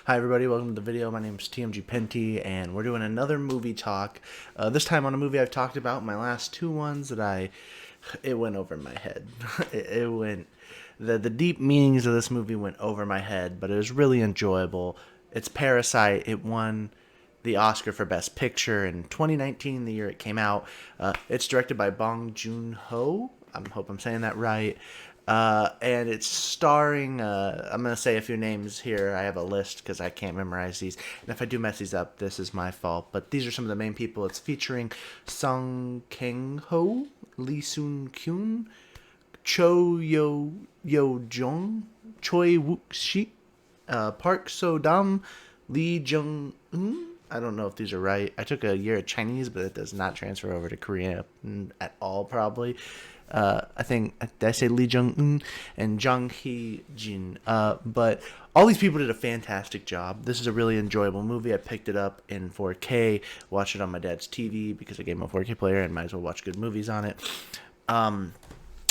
Hi everybody, welcome to the video. My name is TMG Penty, and we're doing another movie talk. This time on a movie I've talked about. My last two ones it went over my head. it went, the deep meanings of this movie went over my head, but it was really enjoyable. It's Parasite. It won the Oscar for Best Picture in 2019, the year it came out. It's directed by Bong Joon-ho. I hope I'm saying that right. And it's starring, I'm going to say a few names here. I have a list because I can't memorize these. And if I do mess these up, this is my fault. But these are some of the main people. It's featuring Song Kang-ho, Lee Soon-kyun, Yo Jung, Choi Wook-shi, Park So-dam, Lee Jung-eun. I don't know if these are right. I took a year of Chinese, but it does not transfer over to Korean at all, probably. I think, did I say Lee Jung-eun and Jung Hee-jin? But all these people did a fantastic job. This is a really enjoyable movie. I picked it up in 4K, watched it on my dad's TV because I gave him a 4K player and might as well watch good movies on it. And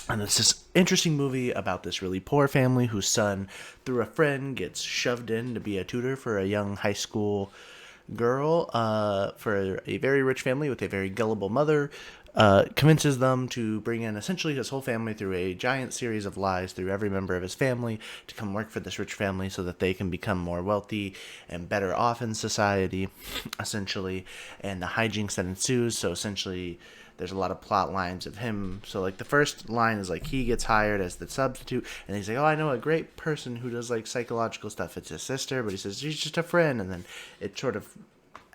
it's this interesting movie about this really poor family whose son, through a friend, gets shoved in to be a tutor for a young high school girl, for a very rich family with a very gullible mother. Convinces them to bring in essentially his whole family through a giant series of lies through every member of his family to come work for this rich family so that they can become more wealthy and better off in society, essentially. And the hijinks that ensues, so essentially there's a lot of plot lines of him. So like the first line is like he gets hired as the substitute, and he's like, oh, I know a great person who does like psychological stuff. It's his sister, but he says she's just a friend. And then it sort of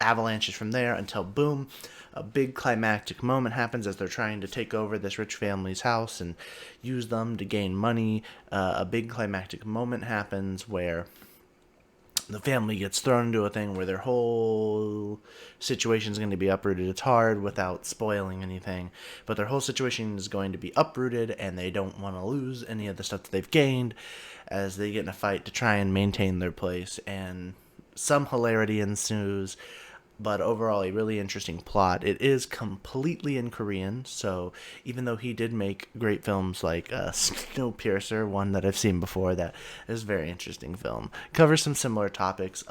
avalanches from there until boom, a big climactic moment happens as they're trying to take over this rich family's house and use them to gain money. A big climactic moment happens where the family gets thrown into a thing where their whole situation is going to be uprooted. It's hard without spoiling anything, but their whole situation is going to be uprooted, and they don't want to lose any of the stuff that they've gained as they get in a fight to try and maintain their place. And some hilarity ensues, but overall a really interesting plot. It is completely in Korean, so even though he did make great films like Snowpiercer, one that I've seen before, that is a very interesting film, covers some similar topics.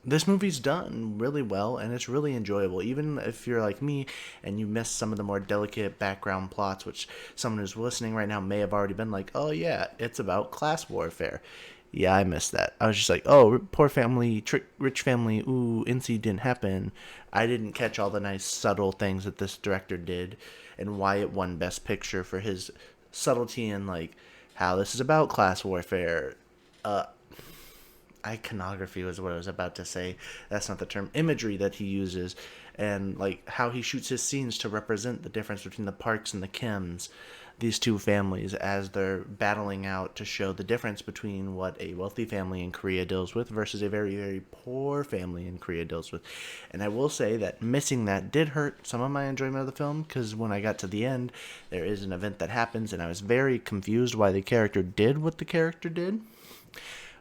This movie's done really well, and it's really enjoyable, even if you're like me and you miss some of the more delicate background plots, which someone who's listening right now may have already been like, oh yeah, it's about class warfare. Yeah, I missed that. I was just like, oh, poor family, rich family, ooh, NC didn't happen. I didn't catch all the nice subtle things that this director did and why it won Best Picture for his subtlety and like how this is about class warfare. Iconography was what I was about to say. That's not the term. Imagery that he uses, and like how he shoots his scenes to represent the difference between the Parks and the Kims, these two families, as they're battling out to show the difference between what a wealthy family in Korea deals with versus a very, very poor family in Korea deals with. And I will say that missing that did hurt some of my enjoyment of the film, because when I got to the end, there is an event that happens, and I was very confused why the character did what the character did.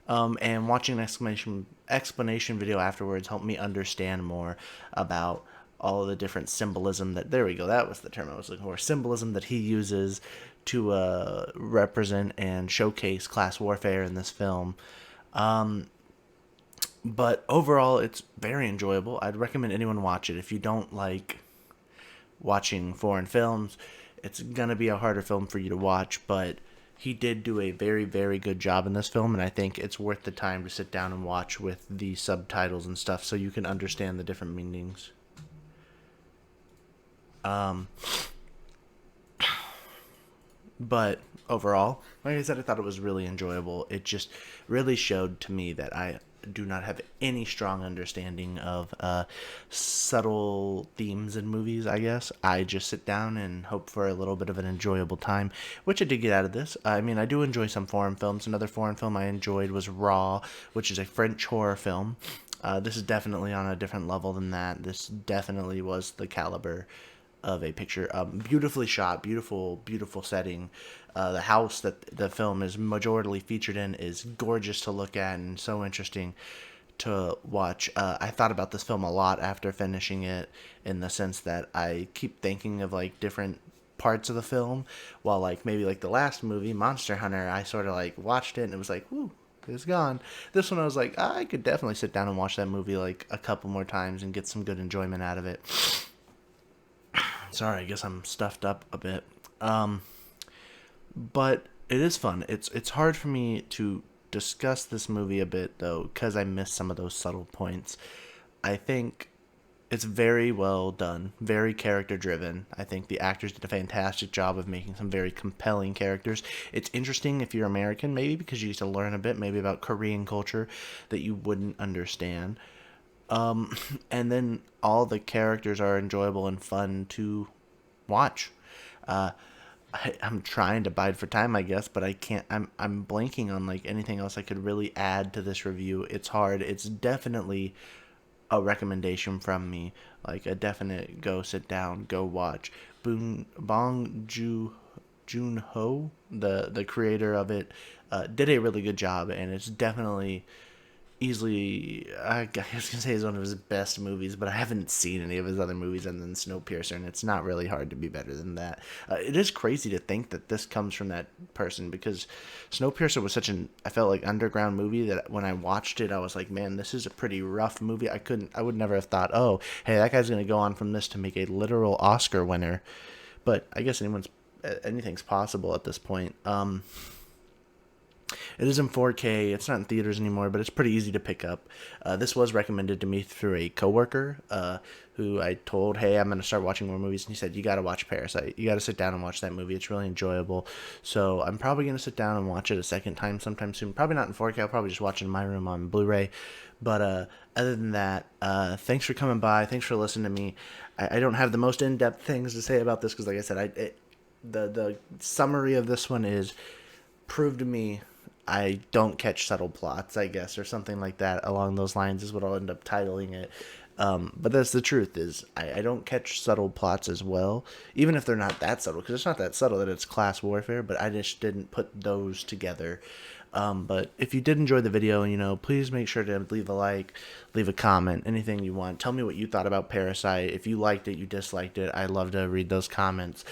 And watching an explanation video afterwards helped me understand more about all of the different symbolism that, there we go, that was the term I was looking for, symbolism that he uses to represent and showcase class warfare in this film. But overall, it's very enjoyable. I'd recommend anyone watch it. If you don't like watching foreign films, it's going to be a harder film for you to watch, but he did do a very, very good job in this film, and I think it's worth the time to sit down and watch with the subtitles and stuff so you can understand the different meanings. But overall, like I said, I thought it was really enjoyable. It just really showed to me that I do not have any strong understanding of subtle themes in movies, I guess. I just sit down and hope for a little bit of an enjoyable time, which I did get out of this. I mean, I do enjoy some foreign films. Another foreign film I enjoyed was Raw, which is a French horror film. This is definitely on a different level than that. This definitely was the caliber of a picture. Beautifully shot, beautiful, beautiful setting. The house that the film is majorly featured in is gorgeous to look at and so interesting to watch. I thought about this film a lot after finishing it, in the sense that I keep thinking of like different parts of the film, while like maybe like the last movie, Monster Hunter, I sort of like watched it and it was like, woo, is gone. This one I was like, I could definitely sit down and watch that movie like a couple more times and get some good enjoyment out of it. Sorry, I guess I'm stuffed up a bit. Um, but it is fun. It's hard for me to discuss this movie a bit though because I missed some of those subtle points. I think it's very well done, very character driven. I think the actors did a fantastic job of making some very compelling characters. It's interesting if you're American, maybe because you get to learn a bit, maybe about Korean culture that you wouldn't understand. And then all the characters are enjoyable and fun to watch. Uh, I'm trying to bide for time, I guess, but I can't. I'm blanking on like anything else I could really add to this review. It's hard. It's definitely a recommendation from me, like a definite go sit down, go watch. Joon Ho, the creator of it, did a really good job, and it's definitely easily, I was gonna say it's one of his best movies, but I haven't seen any of his other movies other than Snowpiercer, and it's not really hard to be better than that. It is crazy to think that this comes from that person because Snowpiercer was such an, I felt like underground movie that when I watched it, I was like, man, this is a pretty rough movie. I would never have thought, oh, hey, that guy's gonna go on from this to make a literal Oscar winner. But I guess anything's possible at this point. It is in 4K. It's not in theaters anymore, but it's pretty easy to pick up. This was recommended to me through a coworker who I told, hey, I'm going to start watching more movies. And he said, you got to watch Parasite. You got to sit down and watch that movie. It's really enjoyable. So I'm probably going to sit down and watch it a second time sometime soon. Probably not in 4K. I'll probably just watch it in my room on Blu-ray. But other than that, thanks for coming by. Thanks for listening to me. I don't have the most in-depth things to say about this because, like I said, the summary of this one is prove to me I don't catch subtle plots, I guess, or something like that along those lines is what I'll end up titling it. But that's the truth is I don't catch subtle plots as well, even if they're not that subtle, because it's not that subtle that it's class warfare, but I just didn't put those together. But if you did enjoy the video, please make sure to leave a like, leave a comment, anything you want. Tell me what you thought about Parasite. If you liked it, you disliked it. I love to read those comments.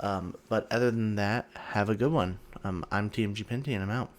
But other than that, have a good one. I'm TMG Penty, and I'm out.